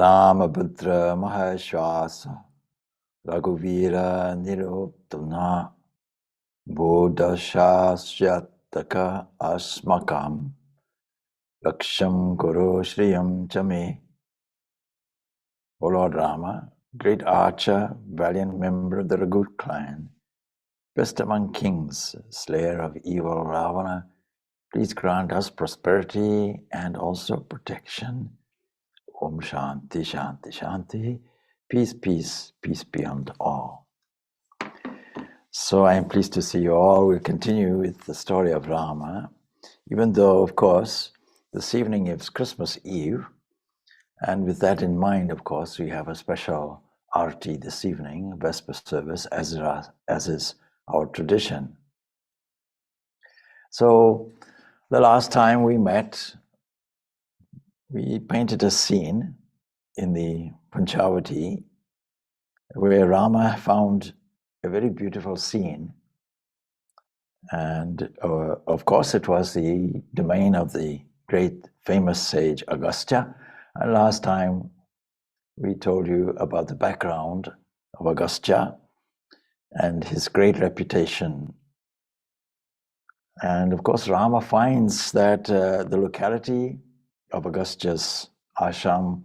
Ramabhadra Mahashwasa Raghuvira Niruttana Bodhashasyataka Asmakam Laksham Guru Shriyam Chame. O Lord Rama, great archer, valiant member of the Raghu clan, best among kings, slayer of evil Ravana, please grant us prosperity and also protection. Om Shanti, Shanti, Shanti. Peace, peace, peace beyond all. So I am pleased to see you all. We'll continue with the story of Rama, even though, of course, this evening is Christmas Eve. And with that in mind, of course, we have a special arti this evening, Vesper service, as is our tradition. So the last time we met, we painted a scene in the Panchavati where Rama found a very beautiful scene. And of course, it was the domain of the great famous sage Agastya. And last time we told you about the background of Agastya and his great reputation. And of course, Rama finds that the locality of Agastya's ashram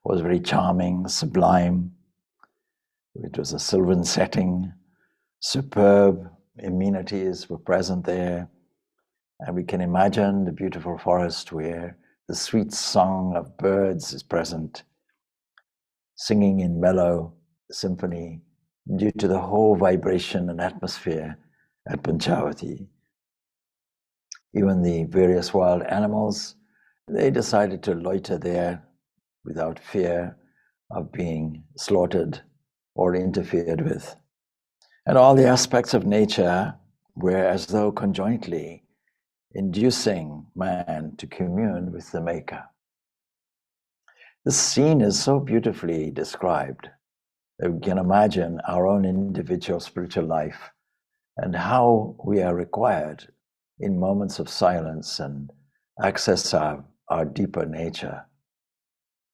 was very charming, sublime. It was a sylvan setting, superb amenities were present there. And we can imagine the beautiful forest where the sweet song of birds is present, singing in mellow symphony due to the whole vibration and atmosphere at Panchavati. Even the various wild animals, they decided to loiter there without fear of being slaughtered or interfered with. And all the aspects of nature were as though conjointly inducing man to commune with the Maker. This scene is so beautifully described that we can imagine our own individual spiritual life and how we are required in moments of silence and access our deeper nature,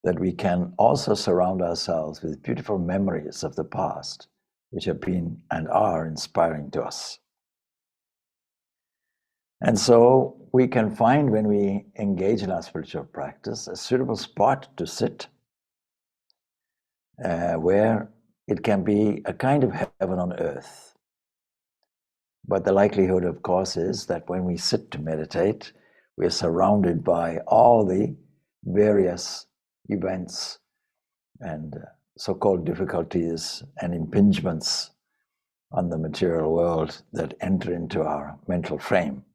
that we can also surround ourselves with beautiful memories of the past, which have been and are inspiring to us. And so we can find, when we engage in our spiritual practice, a suitable spot to sit where it can be a kind of heaven on earth. But the likelihood, of course, is that when we sit to meditate, we are surrounded by all the various events and so-called difficulties and impingements on the material world that enter into our mental frame.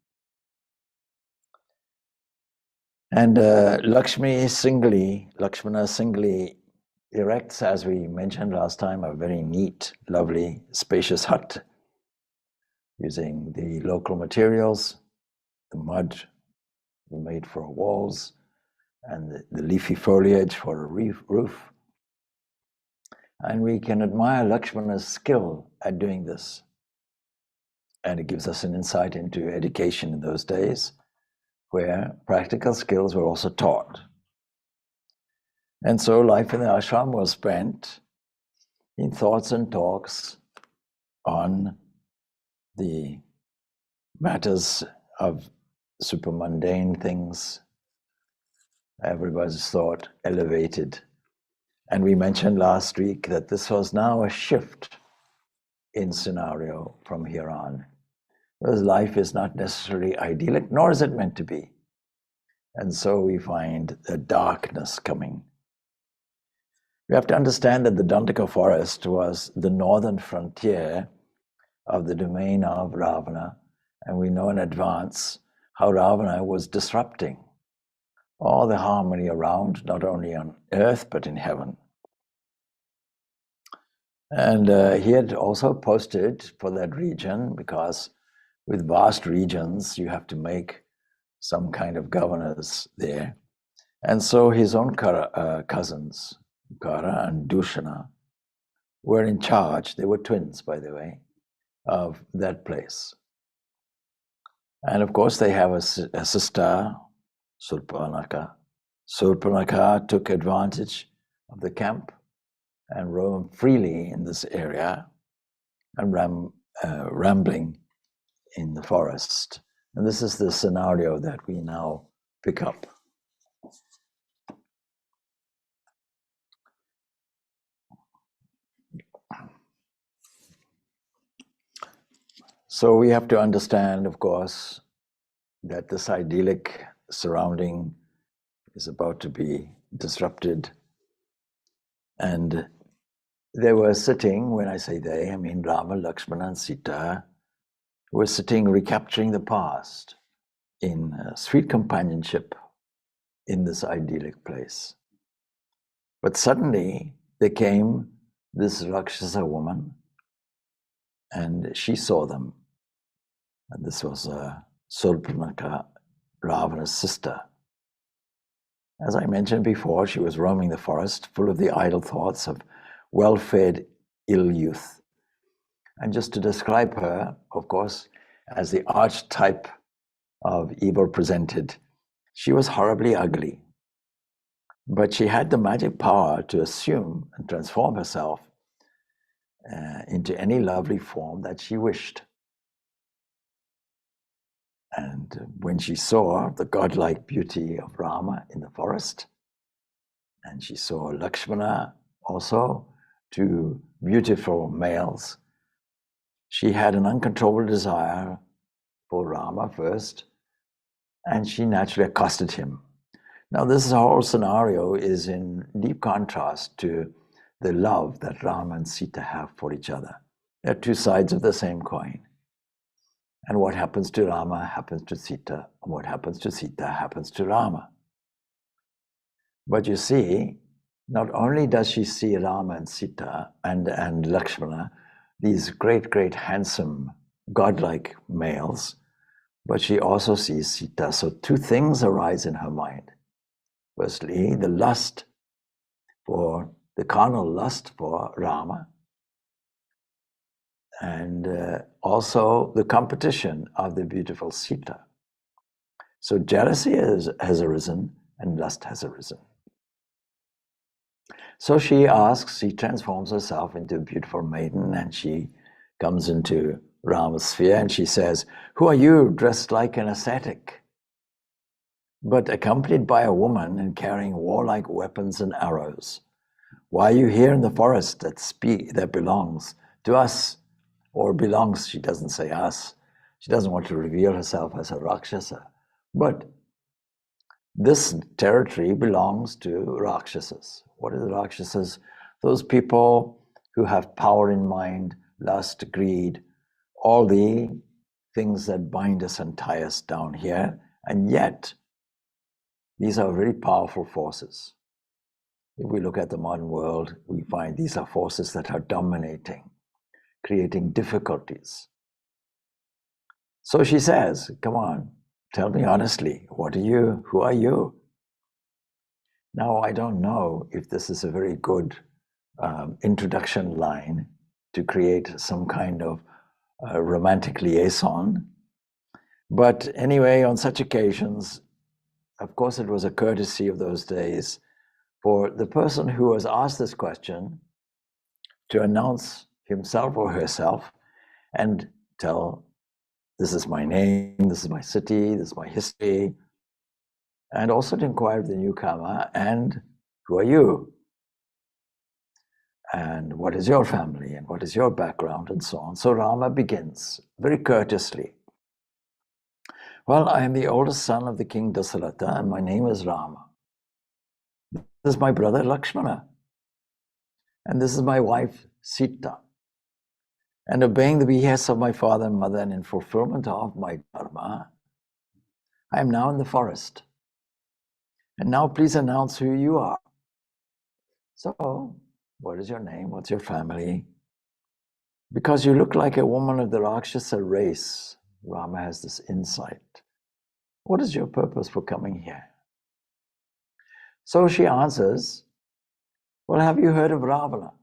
And Lakshmana singly erects, as we mentioned last time, a very neat, lovely, spacious hut using the local materials, the mud made for walls, and the leafy foliage for a roof. And we can admire Lakshmana's skill at doing this. And it gives us an insight into education in those days, where practical skills were also taught. And so life in the ashram was spent in thoughts and talks on the matters of super mundane things. Everybody's thought elevated. And we mentioned last week that this was now a shift in scenario from here on. Because life is not necessarily idyllic, nor is it meant to be. And so we find the darkness coming. We have to understand that the Dandaka forest was the northern frontier of the domain of Ravana, and we know in advance how Ravana was disrupting all the harmony around, not only on earth, but in heaven. And he had also posted for that region, because with vast regions, you have to make some kind of governors there. And so his own cousins, Khara and Dhusana, were in charge. They were twins, by the way, of that place. And of course, they have a sister, Shurpanakha. Shurpanakha took advantage of the camp and roam freely in this area and rambling in the forest. And this is the scenario that we now pick up. So we have to understand, of course, that this idyllic surrounding is about to be disrupted. And they were sitting, when I say they, I mean Rama, Lakshmana, and Sita, were sitting recapturing the past in sweet companionship in this idyllic place. But suddenly there came this Rakshasa woman, and she saw them. And this was Shurpanakha, Ravana's sister. As I mentioned before, she was roaming the forest, full of the idle thoughts of well-fed ill youth. And just to describe her, of course, as the archetype of evil presented, she was horribly ugly. But she had the magic power to assume and transform herself into any lovely form that she wished. And when she saw the godlike beauty of Rama in the forest, and she saw Lakshmana also, two beautiful males, she had an uncontrollable desire for Rama first, and she naturally accosted him. Now, this whole scenario is in deep contrast to the love that Rama and Sita have for each other. They're two sides of the same coin. And what happens to Rama happens to Sita, and what happens to Sita happens to Rama. But you see, not only does she see Rama and Sita and Lakshmana, these great, great, handsome, godlike males, but she also sees Sita. So two things arise in her mind. Firstly, the carnal lust for Rama, and also the competition of the beautiful Sita. So jealousy has arisen and lust has arisen. So she transforms herself into a beautiful maiden, and she comes into Rama's sphere and she says, "Who are you dressed like an ascetic, but accompanied by a woman and carrying warlike weapons and arrows? Why are you here in the forest that belongs to us?" Or belongs, she doesn't say us. She doesn't want to reveal herself as a Rakshasa. But this territory belongs to Rakshasas. What are the Rakshasas? Those people who have power in mind, lust, greed, all the things that bind us and tie us down here. And yet, these are very powerful forces. If we look at the modern world, we find these are forces that are dominating, creating difficulties. So she says, "Come on, tell me honestly, who are you?" Now, I don't know if this is a very good introduction line to create some kind of romantic liaison. But anyway, on such occasions, of course, it was a courtesy of those days for the person who was asked this question to announce himself or herself and tell, "This is my name, this is my city, this is my history," and also to inquire of the newcomer, "And who are you? And what is your family? And what is your background?" and so on. So Rama begins very courteously. "Well, I am the oldest son of the king Dasaratha, and my name is Rama. This is my brother Lakshmana, and this is my wife Sita. And obeying the behests of my father and mother and in fulfillment of my dharma, I am now in the forest. And now please announce who you are." So, what is your name? What's your family? "Because you look like a woman of the Rakshasa race," Rama has this insight. "What is your purpose for coming here?" So she answers, "Well, have you heard of Ravana?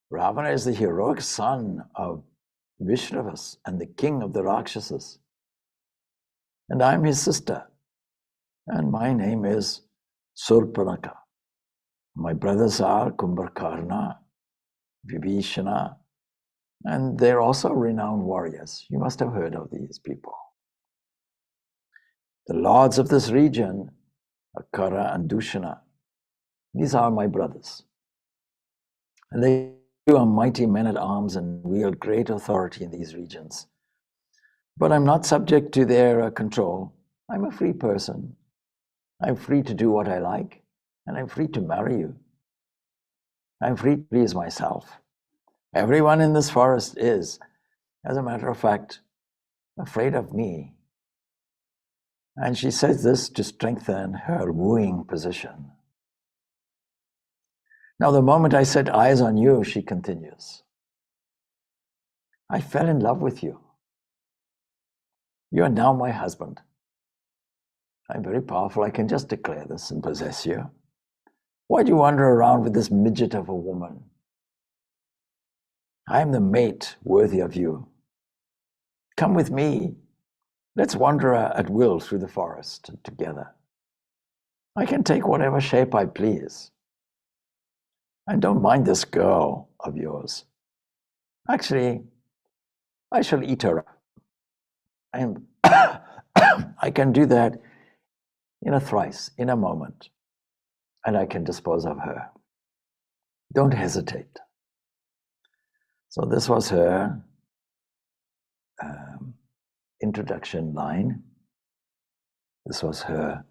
Ravana is the heroic son of Vishnavas and the king of the Rakshasas. And I'm his sister, and my name is Shurpanakha. My brothers are Kumbhakarna, Vibhishana, and they're also renowned warriors. You must have heard of these people. The lords of this region are Khara and Dhusana. These are my brothers. And they are mighty men at arms and wield great authority in these regions. But I'm not subject to their control. I'm a free person. I'm free to do what I like, and I'm free to marry you. I'm free to please myself. Everyone in this forest is, as a matter of fact, afraid of me. And she says this to strengthen her wooing position. Now, the moment I set eyes on you, she continues, I fell in love with you. You are now my husband. I'm very powerful. I can just declare this and possess you. Why do you wander around with this midget of a woman? I am the mate worthy of you. Come with me. Let's wander at will through the forest together. I can take whatever shape I please. And don't mind this girl of yours. Actually, I shall eat her up. And I can do that in a thrice, in a moment, and I can dispose of her. Don't hesitate. So this was her introduction line. This was her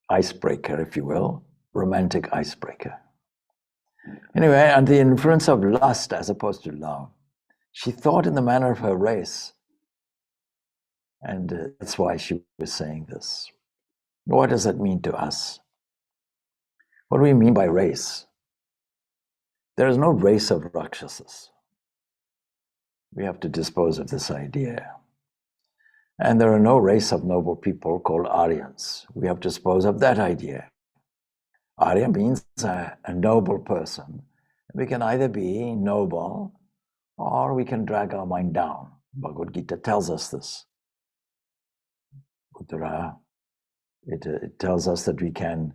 icebreaker, if you will, romantic icebreaker. Anyway, and the influence of lust as opposed to love. She thought in the manner of her race. And that's why she was saying this. What does that mean to us? What do we mean by race? There is no race of Rakshasas. We have to dispose of this idea. And there are no race of noble people called Aryans. We have to dispose of that idea. Arya means a noble person. We can either be noble or we can drag our mind down. Bhagavad Gita tells us this. Uttara, it tells us that we can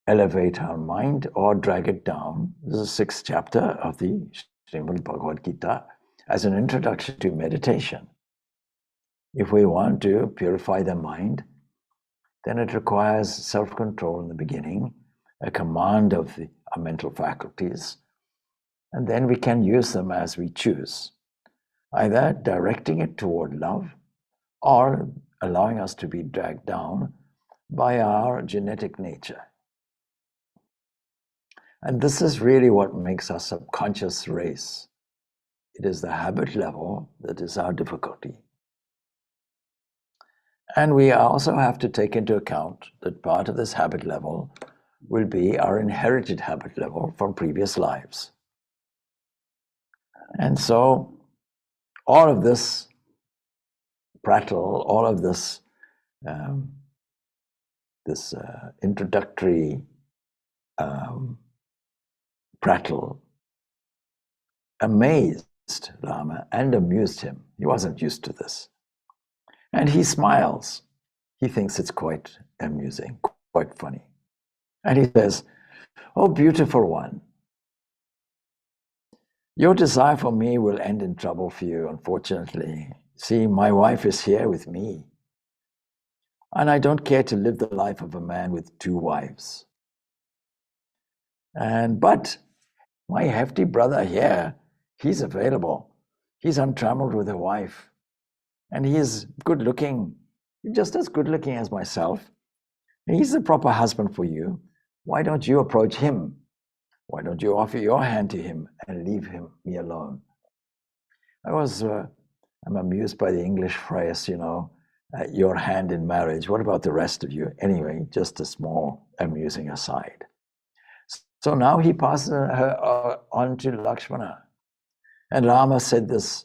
elevate our mind or drag it down. This is the 6th chapter of the Srimad Bhagavad Gita as an introduction to meditation. If we want to purify the mind, then it requires self-control in the beginning, a command of our mental faculties, and then we can use them as we choose, either directing it toward love or allowing us to be dragged down by our genetic nature. And this is really what makes our subconscious race. It is the habit level that is our difficulty. And we also have to take into account that part of this habit level will be our inherited habit level from previous lives. And so all of this prattle, all of this introductory prattle amazed Rama and amused him. He wasn't used to this. And he smiles. He thinks it's quite amusing, quite funny. And he says, "Oh, beautiful one, your desire for me will end in trouble for you, unfortunately. See, my wife is here with me. And I don't care to live the life of a man with 2 wives. But my hefty brother here, he's available. He's untrammeled with a wife. And he is good looking, just as good looking as myself. He's the proper husband for you. Why don't you approach him? Why don't you offer your hand to him and leave me alone?" I'm amused by the English phrase, your hand in marriage. What about the rest of you? Anyway, just a small amusing aside. So now he passes her on to Lakshmana. And Rama said this,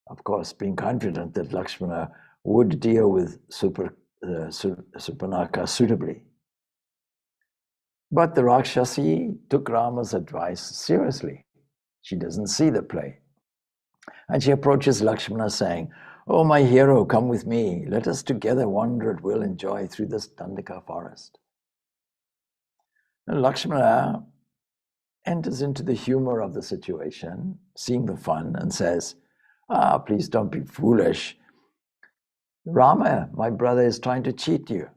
of course, being confident that Lakshmana would deal with Shurpanakha suitably. But the Rakshasi took Rama's advice seriously. She doesn't see the play. And she approaches Lakshmana saying, "Oh, my hero, come with me. Let us together wander at will and joy through this Dandaka forest." And Lakshmana enters into the humor of the situation, seeing the fun, and says, please don't be foolish. Rama, my brother, is trying to cheat you.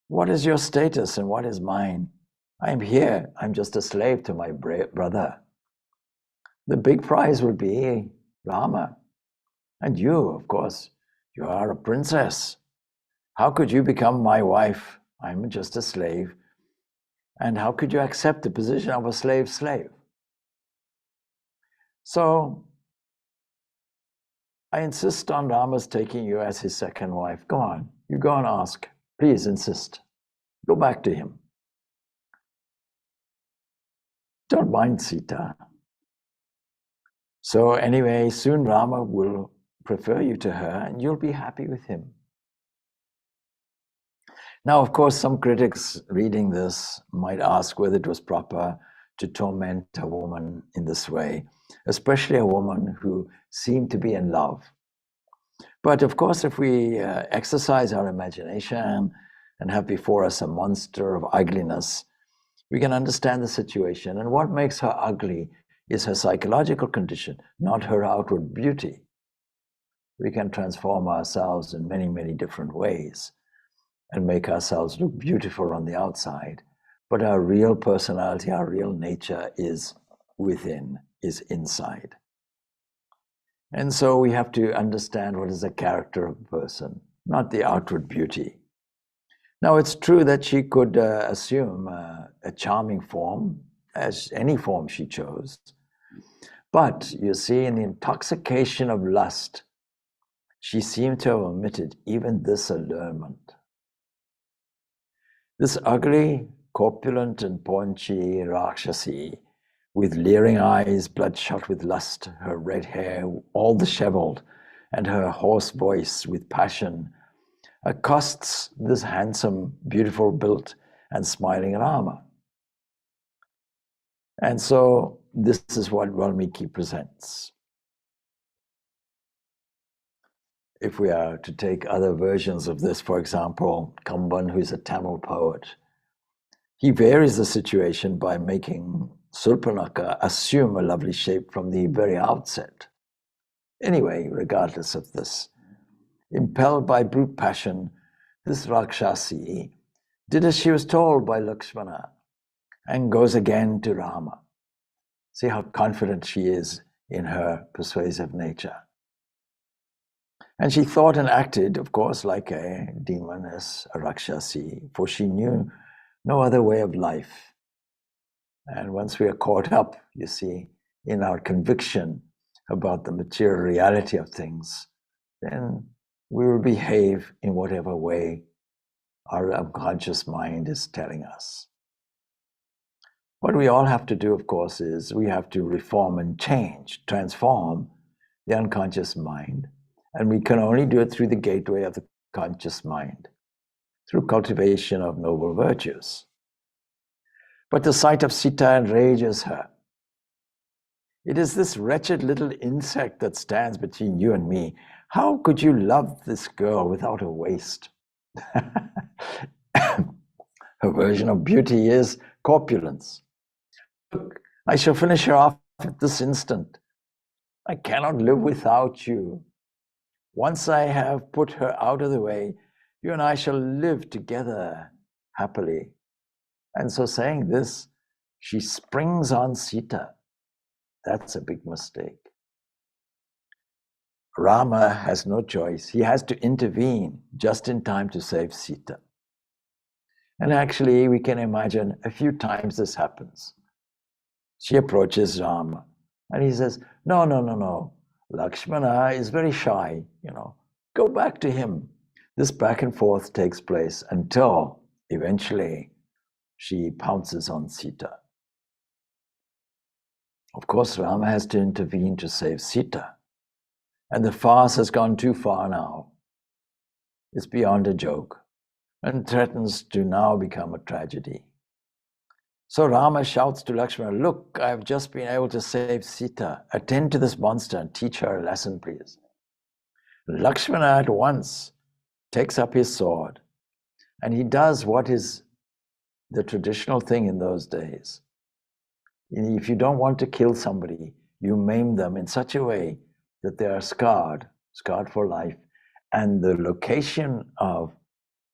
What is your status and what is mine? I am here. I'm just a slave to my brother. The big prize will be Rama. And you, of course, you are a princess. How could you become my wife? I'm just a slave. And how could you accept the position of a slave? So I insist on Rama's taking you as his second wife. Go on, you go and ask. Please insist. Go back to him. Don't mind Sita. So anyway, soon Rama will prefer you to her and you'll be happy with him. Now, of course, some critics reading this might ask whether it was proper to torment a woman in this way, especially a woman who seemed to be in love. But of course, if we exercise our imagination and have before us a monster of ugliness, we can understand the situation. And what makes her ugly is her psychological condition, not her outward beauty. We can transform ourselves in many, many different ways and make ourselves look beautiful on the outside. But our real personality, our real nature is within, is inside. And so we have to understand what is the character of a person, not the outward beauty. Now, it's true that she could assume a charming form, as any form she chose. But you see, in the intoxication of lust, she seemed to have omitted even this allurement. This ugly, corpulent and paunchy Rakshasi, with leering eyes, bloodshot with lust, her red hair all disheveled, and her hoarse voice with passion, accosts this handsome, beautiful built and smiling Rama. And so this is what Valmiki presents. If we are to take other versions of this, for example, Kamban, who is a Tamil poet, he varies the situation by making Shurpanakha assume a lovely shape from the very outset. Anyway, regardless of this, impelled by brute passion, this Rakshasi did as she was told by Lakshmana and goes again to Rama. See how confident she is in her persuasive nature. And she thought and acted, of course, like a demoness, a Rakshasi, for she knew no other way of life. And once we are caught up, you see, in our conviction about the material reality of things, then we will behave in whatever way our unconscious mind is telling us. What we all have to do, of course, is we have to reform and change, transform the unconscious mind. And we can only do it through the gateway of the conscious mind, through cultivation of noble virtues. But the sight of Sita enrages her. It is this wretched little insect that stands between you and me. How could you love this girl without a waist? Her version of beauty is corpulence. Look, I shall finish her off at this instant. I cannot live without you. Once I have put her out of the way, you and I shall live together happily. And so saying this, she springs on Sita. That's a big mistake. Rama has no choice. He has to intervene just in time to save Sita. And actually, we can imagine a few times this happens. She approaches Rama and he says, no. Lakshmana is very shy, Go back to him. This back and forth takes place until eventually she pounces on Sita. Of course, Rama has to intervene to save Sita. And the farce has gone too far now. It's beyond a joke and threatens to now become a tragedy. So Rama shouts to Lakshmana, look, I've just been able to save Sita. Attend to this monster and teach her a lesson, please. Lakshmana at once takes up his sword and he does what is the traditional thing in those days. If you don't want to kill somebody, you maim them in such a way that they are scarred for life, and the location of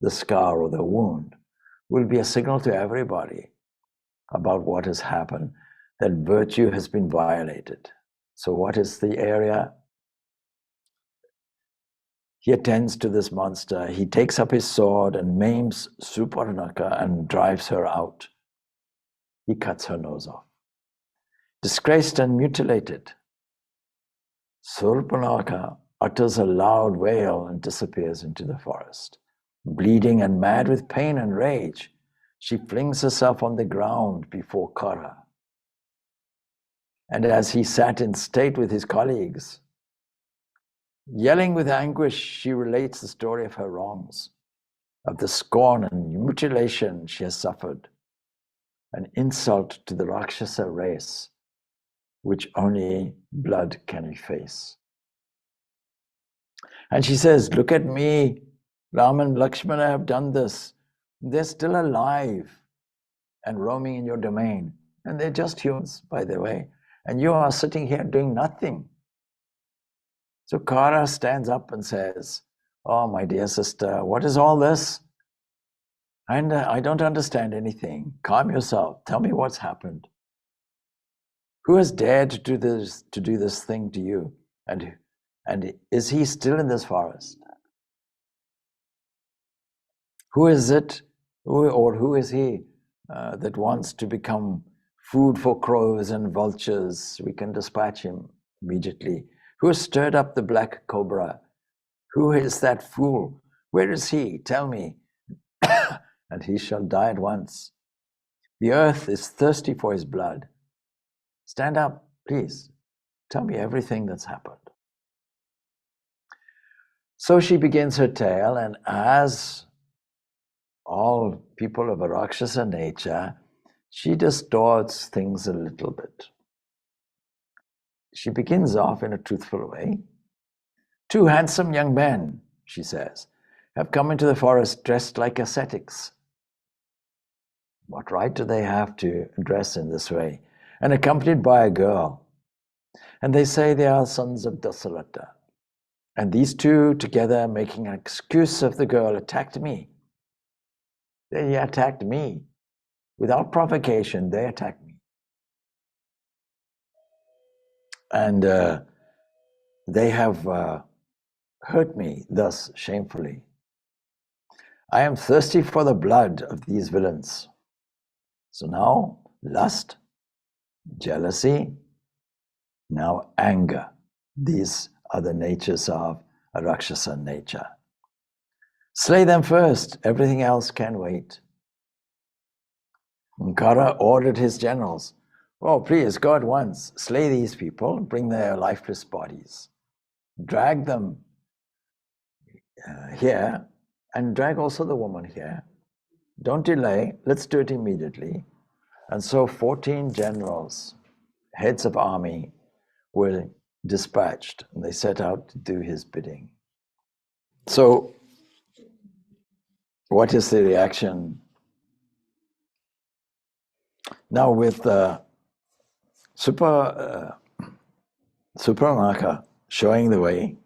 the scar or the wound will be a signal to everybody about what has happened, that virtue has been violated. So what is the area? He attends to this monster. He takes up his sword and maims Shurpanakha and drives her out. He cuts her nose off. Disgraced and mutilated, Shurpanakha utters a loud wail and disappears into the forest. Bleeding and mad with pain and rage, she flings herself on the ground before Khara. And as he sat in state with his colleagues, yelling with anguish, she relates the story of her wrongs, of the scorn and mutilation she has suffered, an insult to the Rakshasa race, which only blood can efface. And she says, look at me, Rama and Lakshmana have done this. They're still alive and roaming in your domain. And they're just humans, by the way. And you are sitting here doing nothing. So Khara stands up and says, oh, my dear sister, what is all this? And I don't understand anything. Calm yourself. Tell me what's happened. Who has dared to do this thing to you? And is he still in this forest? Who is it, who is he that wants to become food for crows and vultures? We can dispatch him immediately. Who has stirred up the black cobra? Who is that fool? Where is he? Tell me. And he shall die at once. The earth is thirsty for his blood. Stand up, please. Tell me everything that's happened. So she begins her tale, and as all people of a Rakshasa nature, she distorts things a little bit. She begins off in a truthful way. Two handsome young men, she says, have come into the forest dressed like ascetics. What right do they have to dress in this way? And accompanied by a girl. And they say they are sons of Dasaratha. And these two together, making an excuse of the girl, attacked me. They attacked me. Without provocation, they attacked me. And they have hurt me thus shamefully. I am thirsty for the blood of these villains. So now, lust, jealousy, now anger. These are the natures of a Rakshasa nature. Slay them first, everything else can wait. And Khara ordered his generals, oh, please, go at once, slay these people, bring their lifeless bodies, drag them here, and drag also the woman here. Don't delay, let's do it immediately. And so 14 generals, heads of army, were dispatched, and they set out to do his bidding. So, what is the reaction? Now with Shurpanakha showing the way,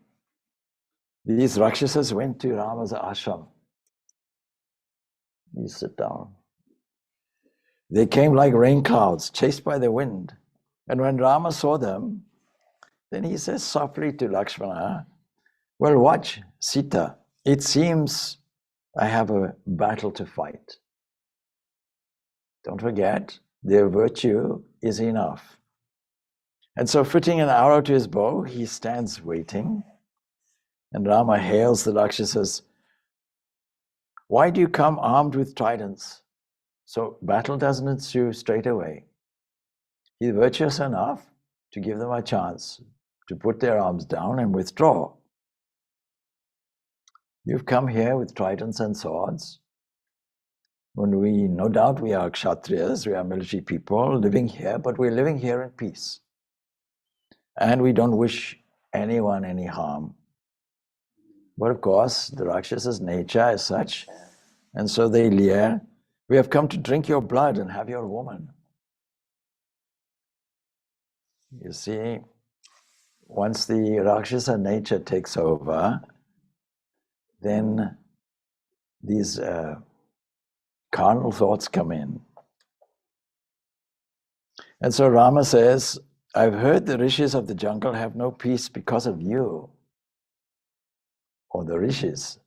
these Rakshasas went to Rama's ashram. You sit down. They came like rain clouds, chased by the wind. And when Rama saw them, then he says softly to Lakshmana, well, watch, Sita. It seems I have a battle to fight. Don't forget, their virtue is enough. And so fitting an arrow to his bow, he stands waiting. And Rama hails the Rakshasas, why do you come armed with tridents? So battle doesn't ensue straight away. He's virtuous enough to give them a chance to put their arms down and withdraw. You've come here with tridents and swords. When no doubt we are Kshatriyas, we are military people living here, but we're living here in peace. And we don't wish anyone any harm. But of course, the Rakshas's nature is such, and so they leer, We have come to drink your blood and have your woman. You see, once the Rakshasa nature takes over, then these carnal thoughts come in. And so Rama says, I've heard the rishis of the jungle have no peace because of you. Or the rishis,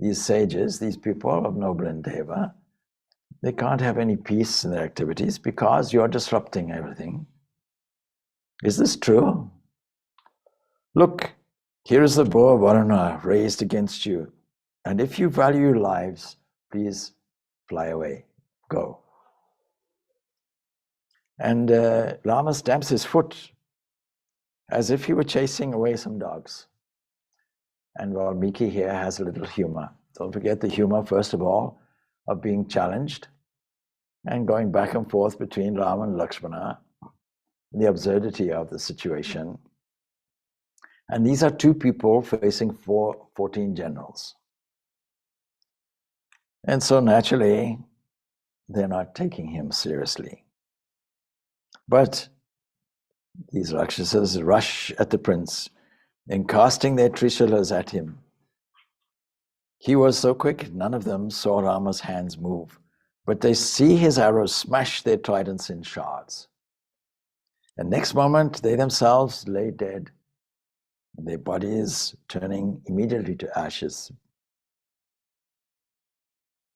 these sages, these people of noble endeavor, they can't have any peace in their activities because you're disrupting everything. Is this true? Look, here is the bow of Varuna raised against you. And if you value your lives, please fly away, go. And Rama stamps his foot as if he were chasing away some dogs. And Valmiki here has a little humor. Don't forget the humor, first of all, of being challenged and going back and forth between Rama and Lakshmana, the absurdity of the situation. And these are two people facing 14 generals. And so naturally, they're not taking him seriously. But these Rakshasas rush at the prince and casting their trishulas at him. He was so quick, none of them saw Rama's hands move, but they see his arrows smash their tridents in shards. And next moment, they themselves lay dead, their bodies turning immediately to ashes.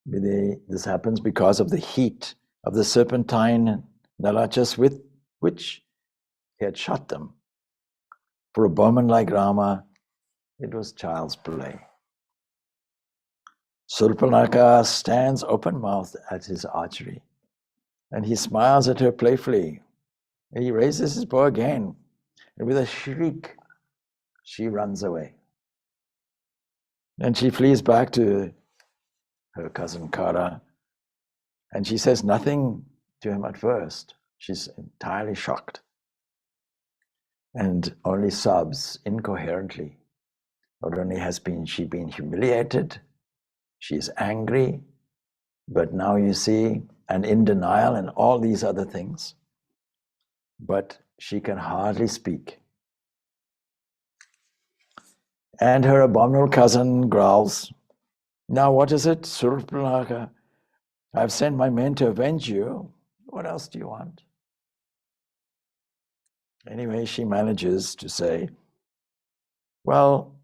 This happens because of the heat of the serpentine nalachas with which he had shot them. For a bowman like Rama, it was child's play. Shurpanakha stands open-mouthed at his archery, and he smiles at her playfully. He raises his bow again, and with a shriek, she runs away. And she flees back to her cousin Khara, and she says nothing to him at first. She's entirely shocked and only sobs incoherently. Not only has she been humiliated, she's angry, but now you see, and in denial and all these other things, but she can hardly speak. And her abominable cousin growls, now what is it, Shurpanakha? I've sent my men to avenge you. What else do you want? Anyway, she manages to say, well,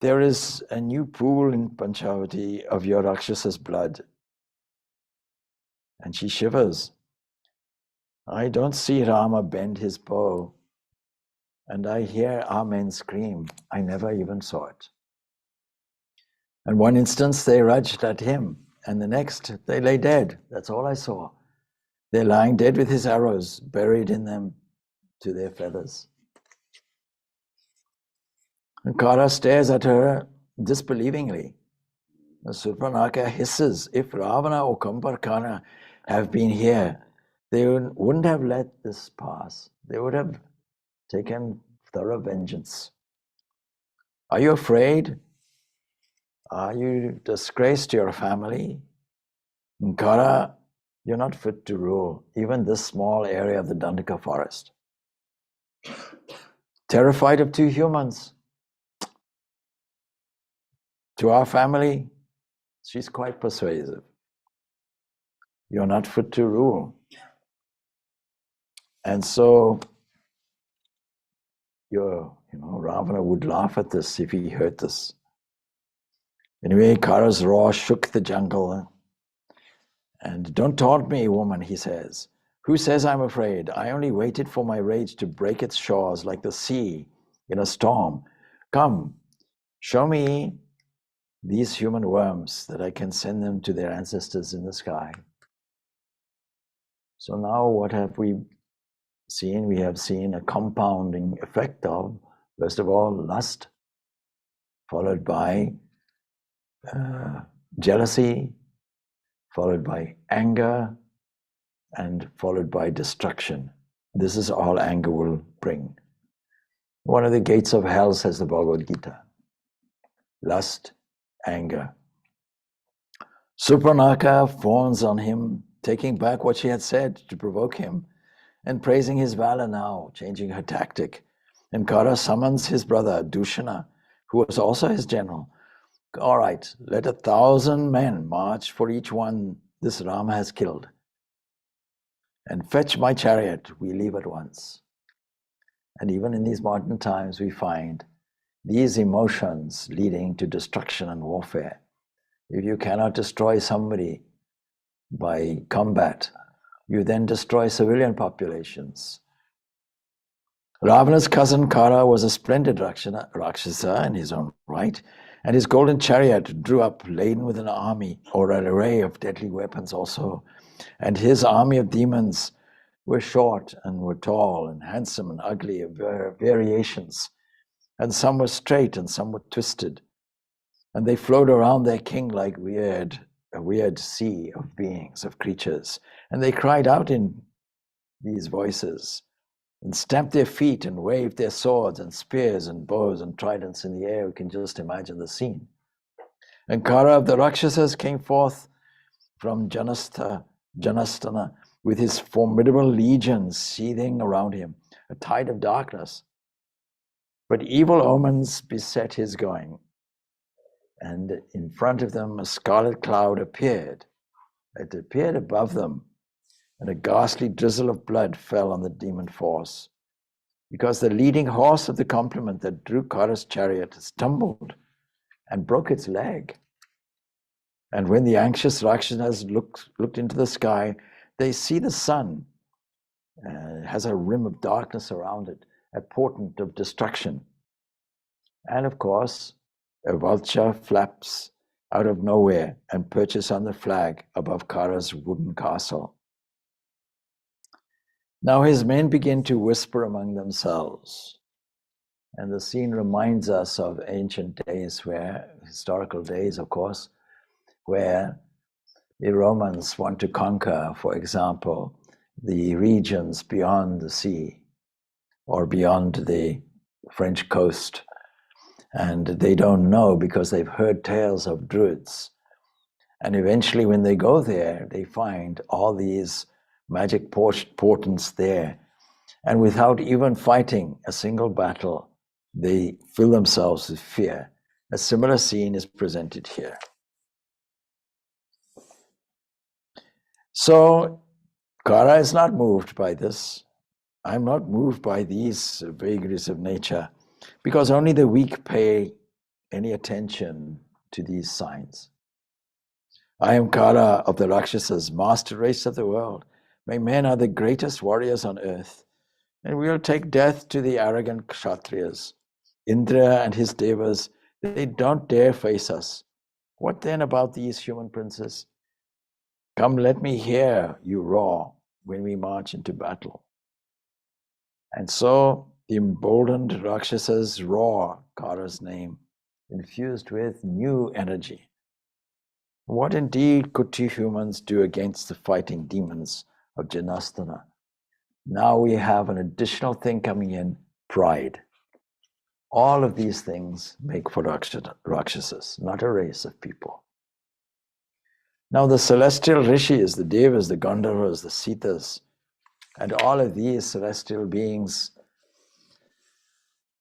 there is a new pool in Panchavati of your Rakshasa's blood. And she shivers. I don't see Rama bend his bow, and I hear our men scream. I never even saw it. And one instance they rushed at him, and the next they lay dead. That's all I saw. They're lying dead with his arrows buried in them to their feathers. And Khara stares at her disbelievingly. Shurpanakha hisses, if Ravana or Kumbhakarna have been here, they wouldn't have let this pass. They would have taken thorough vengeance. Are you afraid? Are you disgraced to your family? In Khara, you're not fit to rule even this small area of the Dandaka forest. Terrified of two humans. To our family, she's quite persuasive. You're not fit to rule. And so, Ravana would laugh at this if he heard this. Anyway, Khara's roar shook the jungle. And don't taunt me, woman, he says. Who says I'm afraid? I only waited for my rage to break its shores like the sea in a storm. Come, show me these human worms that I can send them to their ancestors in the sky. So now what have we seen? We have seen a compounding effect of, first of all, lust, followed by jealousy, followed by anger, and followed by destruction. This is all anger will bring. One of the gates of hell, says the Bhagavad Gita. Lust, anger. Shurpanakha fawns on him, taking back what she had said to provoke him, and praising his valor now, changing her tactic. And Khara summons his brother, Dhusana, who was also his general. All right, let 1,000 men march for each one this Rama has killed. And fetch my chariot, we leave at once. And even in these modern times, we find these emotions leading to destruction and warfare. If you cannot destroy somebody by combat, you then destroy civilian populations. Ravana's cousin Khara was a splendid Rakshasa in his own right, and his golden chariot drew up laden with an army or an array of deadly weapons also. And his army of demons were short and were tall and handsome and ugly of variations. And some were straight and some were twisted. And they flowed around their king like a weird sea of beings, of creatures. And they cried out in these voices and stamped their feet and waved their swords and spears and bows and tridents in the air. We can just imagine the scene. And Khara of the Rakshasas came forth from Janastana with his formidable legions seething around him, a tide of darkness. But evil omens beset his going. And in front of them, a scarlet cloud appeared. It appeared above them, and a ghastly drizzle of blood fell on the demon force, because the leading horse of the complement that drew Khara's chariot stumbled and broke its leg. And when the anxious Rakshasas looked into the sky, they see the sun has a rim of darkness around it, a portent of destruction. And of course, a vulture flaps out of nowhere and perches on the flag above Khara's wooden castle. Now his men begin to whisper among themselves. And the scene reminds us of ancient days historical days, of course, where the Romans want to conquer, for example, the regions beyond the sea or beyond the French coast. And they don't know because they've heard tales of druids. And eventually when they go there, they find all these magic portents there. And without even fighting a single battle, they fill themselves with fear. A similar scene is presented here. So Khara is not moved by this. I'm not moved by these vagaries of nature, because only the weak pay any attention to these signs. I am Khara of the Rakshasas, master race of the world. My men are the greatest warriors on earth, and we will take death to the arrogant Kshatriyas. Indra and his devas, they don't dare face us. What then about these human princes? Come, let me hear you roar when we march into battle. And so the emboldened Rakshasas roar Khara's name, infused with new energy. What indeed could two humans do against the fighting demons of Janastana? Now we have an additional thing coming in, pride. All of these things make for Rakshasas, not a race of people. Now the celestial rishis, the devas, the Gandharvas, the Sitas, and all of these celestial beings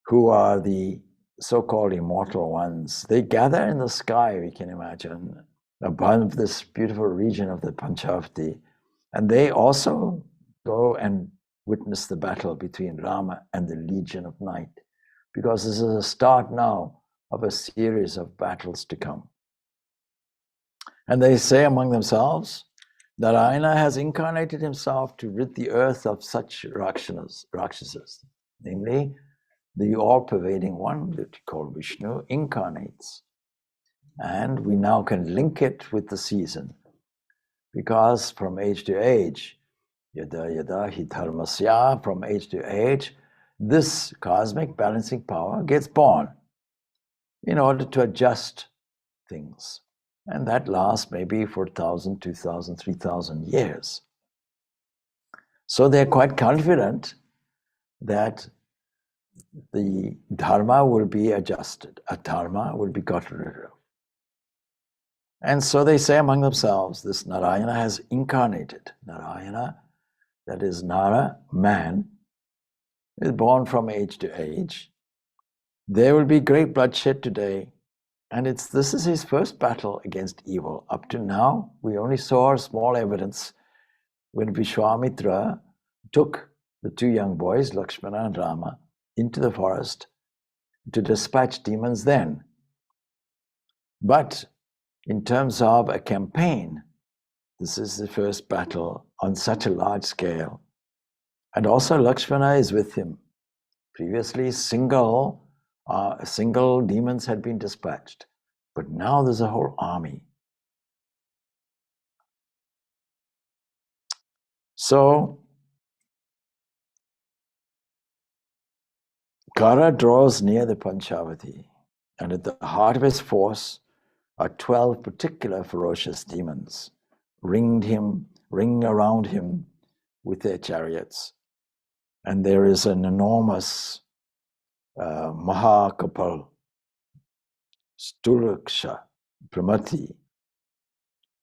who are the so-called immortal ones, they gather in the sky, we can imagine, above this beautiful region of the Panchavati, and they also go and witness the battle between Rama and the Legion of Night, because this is a start now of a series of battles to come. And they say among themselves, Narayana has incarnated himself to rid the earth of such Rakshasas, namely the all-pervading one that we call Vishnu incarnates. And we now can link it with the season, because from age to age, yada yada hi dharmasya, from age to age, this cosmic balancing power gets born in order to adjust things. And that lasts maybe for 1,000, 2,000, 3,000 years. So they're quite confident that the dharma will be adjusted, adharma will be gotten rid of. And so they say among themselves, this Narayana has incarnated. Narayana, that is Nara, man, is born from age to age. There will be great bloodshed today, and this is his first battle against evil. Up to now, we only saw small evidence when Vishwamitra took the two young boys, Lakshmana and Rama, into the forest to dispatch demons then. But in terms of a campaign, this is the first battle on such a large scale. And also Lakshmana is with him. Previously, single demons had been dispatched, but now there's a whole army. So Khara draws near the Panchavati, and at the heart of his force are 12 particular ferocious demons, ring around him with their chariots. And there is an enormous Mahakapal, Stulaksha, Pramati,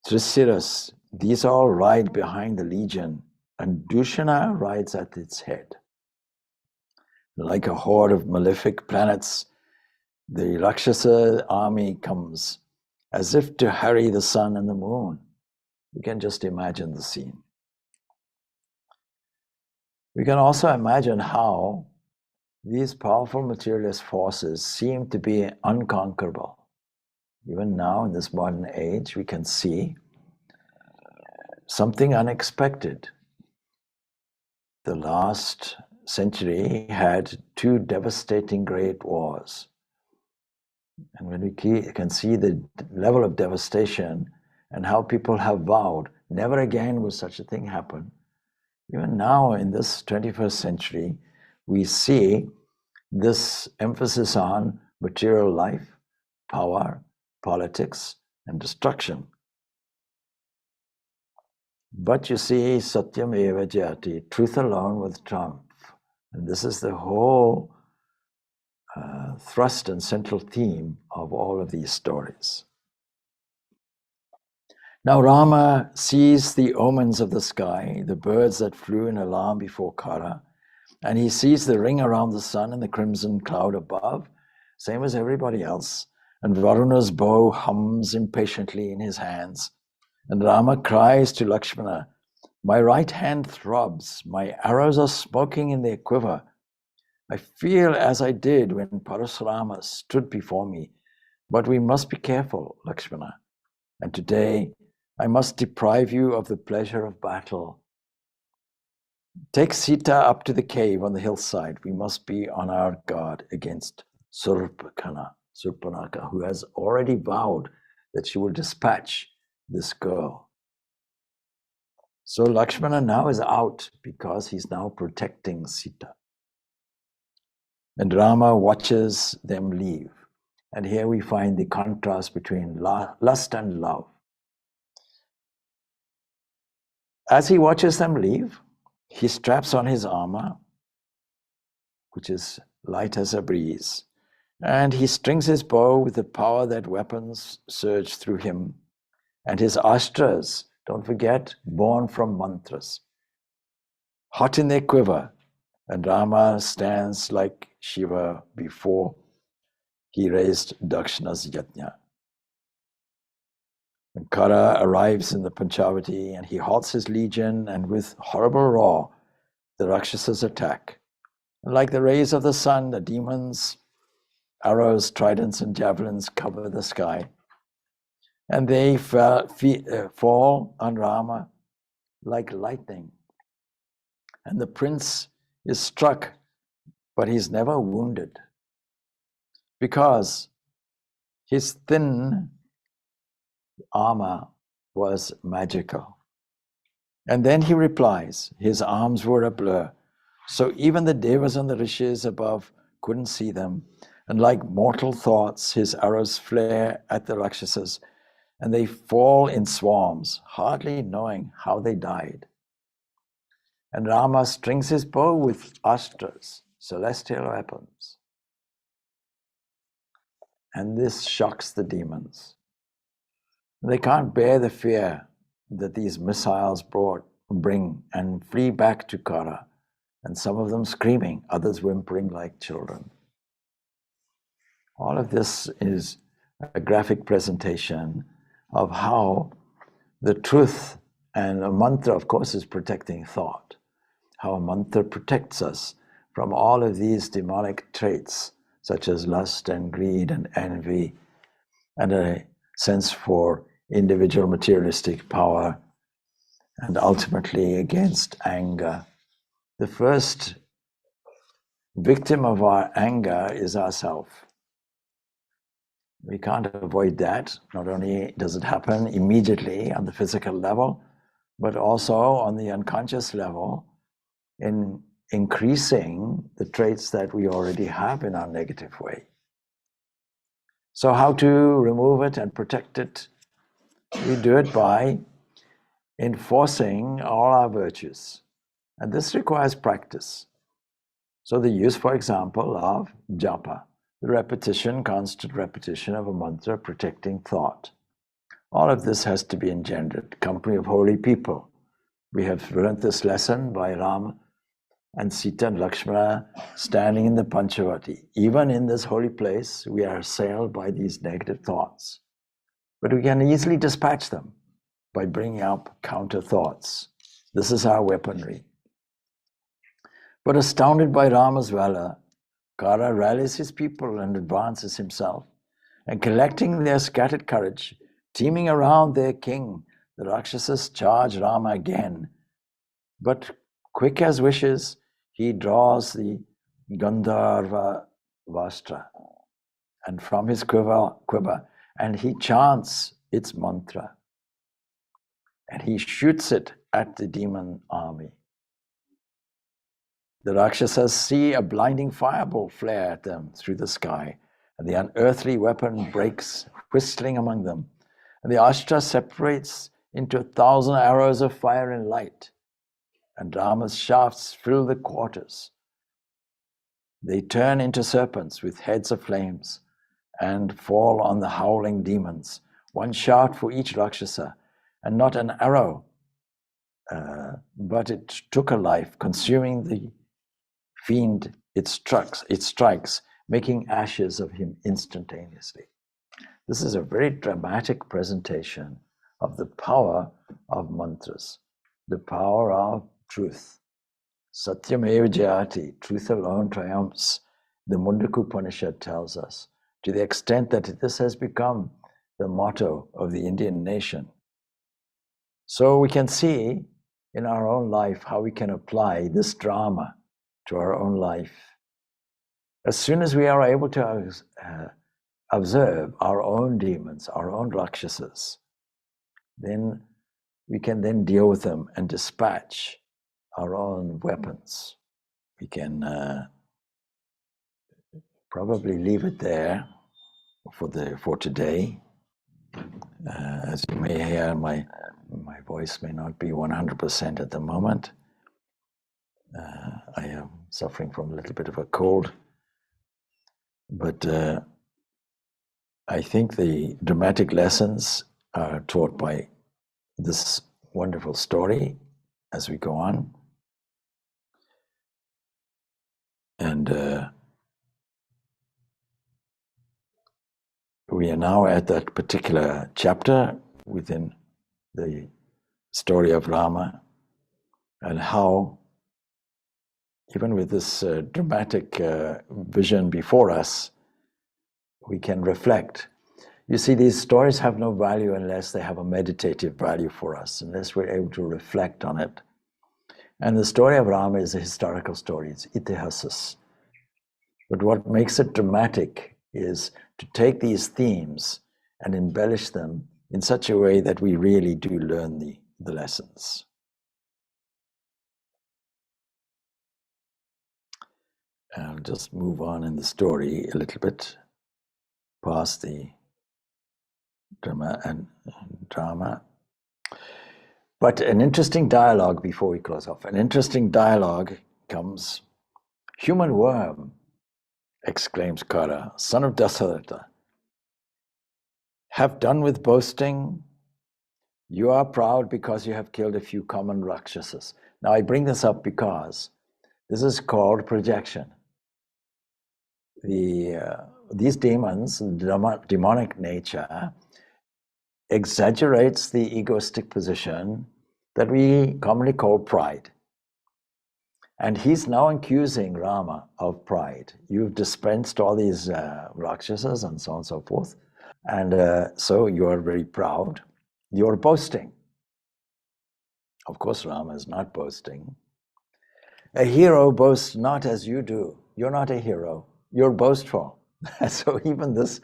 Trisiras. These all ride behind the legion, and Dhusana rides at its head. Like a horde of malefic planets, the Rakshasa army comes as if to harry the sun and the moon. You can just imagine the scene. We can also imagine how these powerful materialist forces seem to be unconquerable. Even now, in this modern age, we can see something unexpected. The last century had two devastating great wars. And when we can see the level of devastation and how people have vowed, never again will such a thing happen. Even now, in this 21st century, we see this emphasis on material life, power, politics, and destruction. But you see, Satyam Eva Jayati, truth alone will triumph. And this is the whole thrust and central theme of all of these stories. Now Rama sees the omens of the sky, the birds that flew in alarm before Khara, and he sees the ring around the sun and the crimson cloud above, same as everybody else. And Varuna's bow hums impatiently in his hands. And Rama cries to Lakshmana, "My right hand throbs, my arrows are smoking in their quiver. I feel as I did when Parasurama stood before me. But we must be careful, Lakshmana. And today I must deprive you of the pleasure of battle. Take Sita up to the cave on the hillside. We must be on our guard against Shurpanakha, who has already vowed that she will dispatch this girl." So Lakshmana now is out because he's now protecting Sita. And Rama watches them leave. And here we find the contrast between lust and love. As he watches them leave, he straps on his armor, which is light as a breeze, and he strings his bow with the power that weapons surge through him, and his astras, don't forget, born from mantras, hot in their quiver, and Rama stands like Shiva before he raised Dakshina's yajna. And Khara arrives in the Panchavati and he halts his legion, and with horrible roar, the Rakshasas attack. And like the rays of the sun, the demons, arrows, tridents, and javelins cover the sky. And they fall on Rama like lightning. And the prince is struck, but he's never wounded, because his thin armor was magical. And then he replies, his arms were a blur, so even the devas and the rishis above couldn't see them. And like mortal thoughts, his arrows flare at the Rakshasas, and they fall in swarms, hardly knowing how they died. And Rama strings his bow with astras, celestial weapons. And this shocks the demons. They can't bear the fear that these missiles bring and flee back to Khara, and some of them screaming, others whimpering like children. All of this is a graphic presentation of how the truth, and a mantra, of course, is protecting thought, how a mantra protects us from all of these demonic traits, such as lust and greed and envy, and a sense for individual materialistic power, and ultimately against anger. The first victim of our anger is ourself. We can't avoid that. Not only does it happen immediately on the physical level, but also on the unconscious level in increasing the traits that we already have in our negative way. So how to remove it and protect it? We do it by enforcing all our virtues. And this requires practice. So the use, for example, of japa, the repetition, constant repetition of a mantra protecting thought. All of this has to be engendered. Company of holy people. We have learned this lesson by Rama and Sita and Lakshmana standing in the Panchavati. Even in this holy place, we are assailed by these negative thoughts. But we can easily dispatch them by bringing up counter thoughts. This is our weaponry. But astounded by Rama's valor, Khara rallies his people and advances himself, and collecting their scattered courage, teaming around their king, the Rakshasas charge Rama again. But quick as wishes, he draws the Gandharva Vastra, and from his quiver, and he chants its mantra, and he shoots it at the demon army. The Rakshasas see a blinding fireball flare at them through the sky, and the unearthly weapon breaks, whistling among them, and the Astra separates into 1,000 arrows of fire and light, and Rama's shafts fill the quarters. They turn into serpents with heads of flames and fall on the howling demons, one shaft for each Rakshasa, and not an arrow, but it took a life, consuming the fiend it strikes, making ashes of him instantaneously. This is a very dramatic presentation of the power of mantras, the power of truth. Satyameva Jayati, truth alone triumphs, the Mundaka Upanishad tells us, to the extent that this has become the motto of the Indian nation. So we can see in our own life how we can apply this drama to our own life. As soon as we are able to observe our own demons, our own Rakshasas, then we can then deal with them and dispatch our own weapons. We can probably leave it there for today. As you may hear, my voice may not be 100% at the moment. I am suffering from a little bit of a cold, but I think the dramatic lessons are taught by this wonderful story as we go on. And we are now at that particular chapter within the story of Rama, and how, even with this dramatic vision before us, we can reflect. You see, these stories have no value unless they have a meditative value for us, unless we're able to reflect on it. And the story of Rama is a historical story, it's itihasas. But what makes it dramatic is to take these themes and embellish them in such a way that we really do learn the lessons. I'll just move on in the story a little bit past the drama. But an interesting dialogue before we close off. An interesting dialogue comes. Human worm, exclaims Khara, son of Dasaratha. Have done with boasting, You are proud because you have killed a few common Rakshasas. Now I bring this up because this is called projection. These demons, demonic nature, exaggerates the egoistic position that we commonly call pride. And he's now accusing Rama of pride. You've dispensed all these Rakshasas and so on and so forth. And so you're very proud. You're boasting. Of course, Rama is not boasting. A hero boasts not as you do. You're not a hero. You're boastful. So even this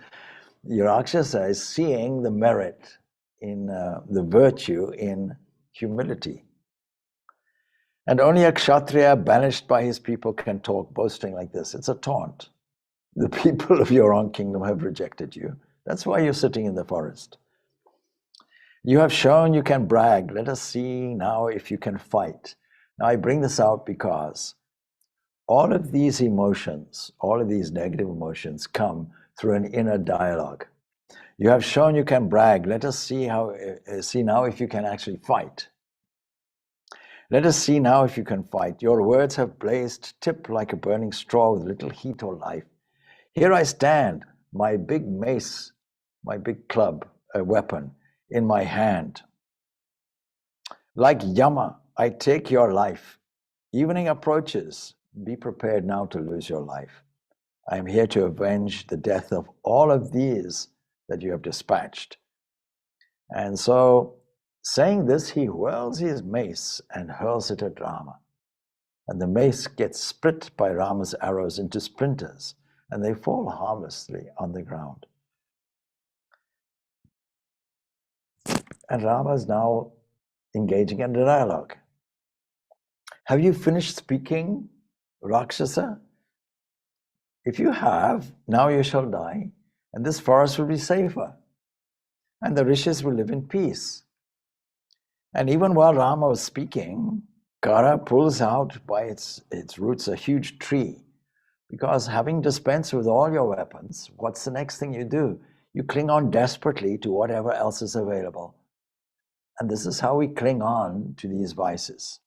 Rakshasa is seeing the merit in the virtue in humility. And only a Kshatriya banished by his people can talk boasting like this. It's a taunt. The people of your own kingdom have rejected you. That's why you're sitting in the forest. You have shown you can brag. Let us see now if you can fight. Now I bring this out because all of these emotions, all of these negative emotions come through an inner dialogue. You have shown you can brag. Let us see now if you can actually fight. Let us see now if you can fight. Your words have blazed tip like a burning straw with little heat or life. Here I stand, my big mace, my big club, a weapon, in my hand. Like Yama, I take your life. Evening approaches. Be prepared now to lose your life. I am here to avenge the death of all of these that you have dispatched. And so, saying this, he whirls his mace and hurls it at Rama. And the mace gets split by Rama's arrows into splinters, and they fall harmlessly on the ground. And Rama is now engaging in a dialogue. Have you finished speaking, Rakshasa? If you have, now you shall die, and this forest will be safer, and the rishis will live in peace. And even while Rama was speaking, Khara pulls out by its roots a huge tree, because having dispensed with all your weapons, what's the next thing you do? You cling on desperately to whatever else is available. And this is how we cling on to these vices.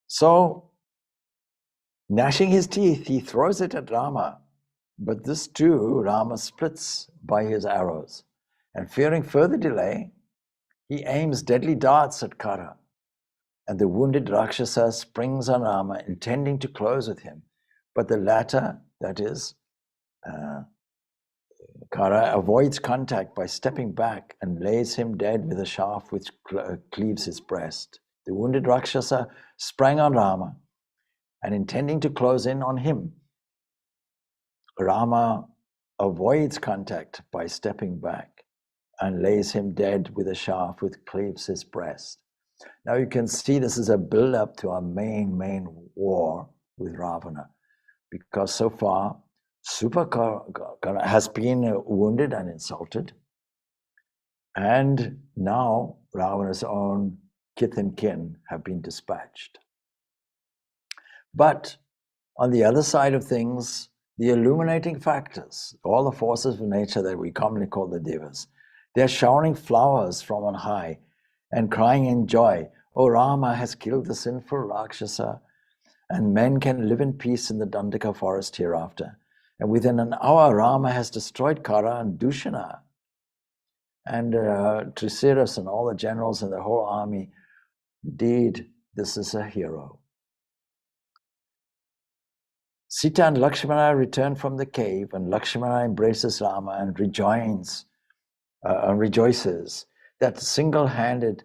So, gnashing his teeth, he throws it at Rama. But this too, Rama splits by his arrows. And fearing further delay, he aims deadly darts at Khara. And the wounded Rakshasa springs on Rama, intending to close with him. But the latter, that is, Khara, avoids contact by stepping back and lays him dead with a shaft which cleaves his breast. The wounded Rakshasa sprang on Rama, and intending to close in on him, Rama avoids contact by stepping back and lays him dead with a shaft which cleaves his breast. Now you can see this is a build-up to our main war with Ravana, because so far Shurpanakha has been wounded and insulted, and now Ravana's own kith and kin have been dispatched. But on the other side of things, the illuminating factors, all the forces of nature that we commonly call the devas, they're showering flowers from on high and crying in joy, "Oh, Rama has killed the sinful Rakshasa, and men can live in peace in the Dandaka forest hereafter. And within an hour, Rama has destroyed Khara and Dhusana." And Trisiras and all the generals and the whole army, indeed, this is a hero. Sita and Lakshmana return from the cave, and Lakshmana embraces Rama and rejoices that single-handed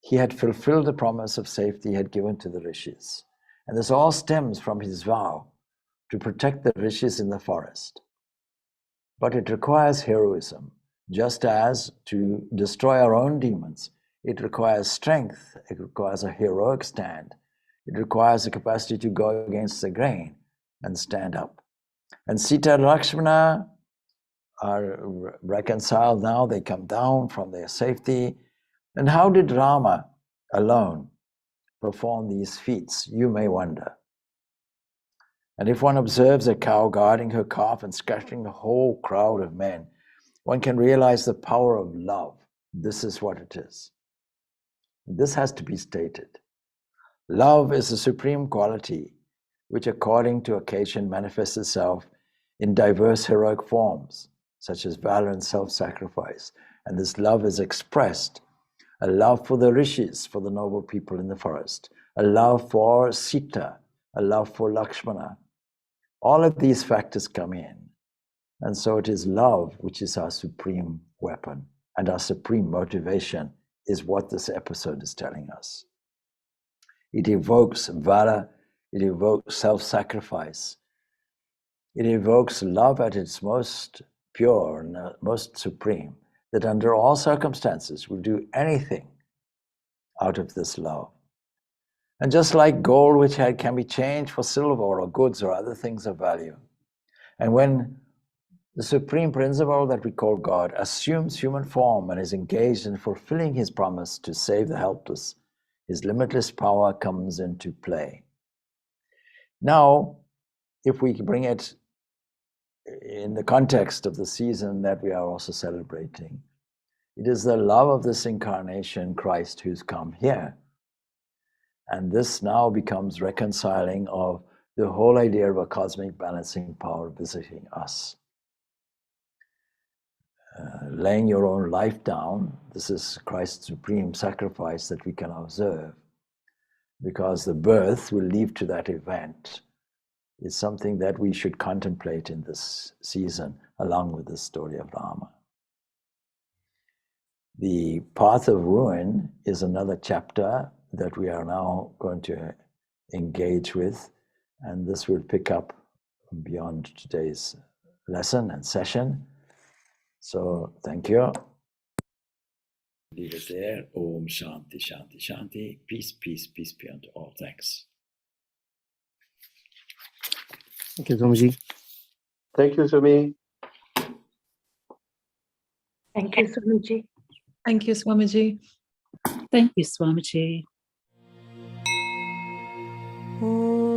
he had fulfilled the promise of safety he had given to the rishis. And this all stems from his vow to protect the rishis in the forest. But it requires heroism, just as to destroy our own demons. It requires strength, it requires a heroic stand, it requires the capacity to go against the grain and stand up. And Sita and Lakshmana are reconciled now, they come down from their safety. And how did Rama alone perform these feats, you may wonder. And if one observes a cow guarding her calf and scattering the whole crowd of men, one can realize the power of love. This is what it is. This has to be stated. Love is a supreme quality which, according to occasion, manifests itself in diverse heroic forms, such as valor and self-sacrifice. And this love is expressed: a love for the rishis, for the noble people in the forest, a love for Sita, a love for Lakshmana. All of these factors come in. And so it is love which is our supreme weapon, and our supreme motivation is what this episode is telling us. It evokes valor, it evokes self-sacrifice, it evokes love at its most pure and most supreme, that under all circumstances will do anything out of this love. And just like gold which can be changed for silver or goods or other things of value, and when the supreme principle that we call God assumes human form and is engaged in fulfilling his promise to save the helpless, his limitless power comes into play. Now, if we bring it in the context of the season that we are also celebrating, it is the love of this incarnation, Christ, who's come here. And this now becomes reconciling of the whole idea of a cosmic balancing power visiting us. Laying your own life down, this is Christ's supreme sacrifice that we can observe, because the birth will lead to that event. It's something that we should contemplate in this season, along with the story of Rama. The path of ruin is another chapter that we are now going to engage with, and this will pick up beyond today's lesson and session. So thank you. Leave it there. Om Shanti, Shanti, Shanti. Peace, peace, peace be unto all. Thanks. Thank you, Swamiji. Thank you, Swami. Thank you, Swamiji. Thank you, Swamiji. Thank you, Swamiji. Om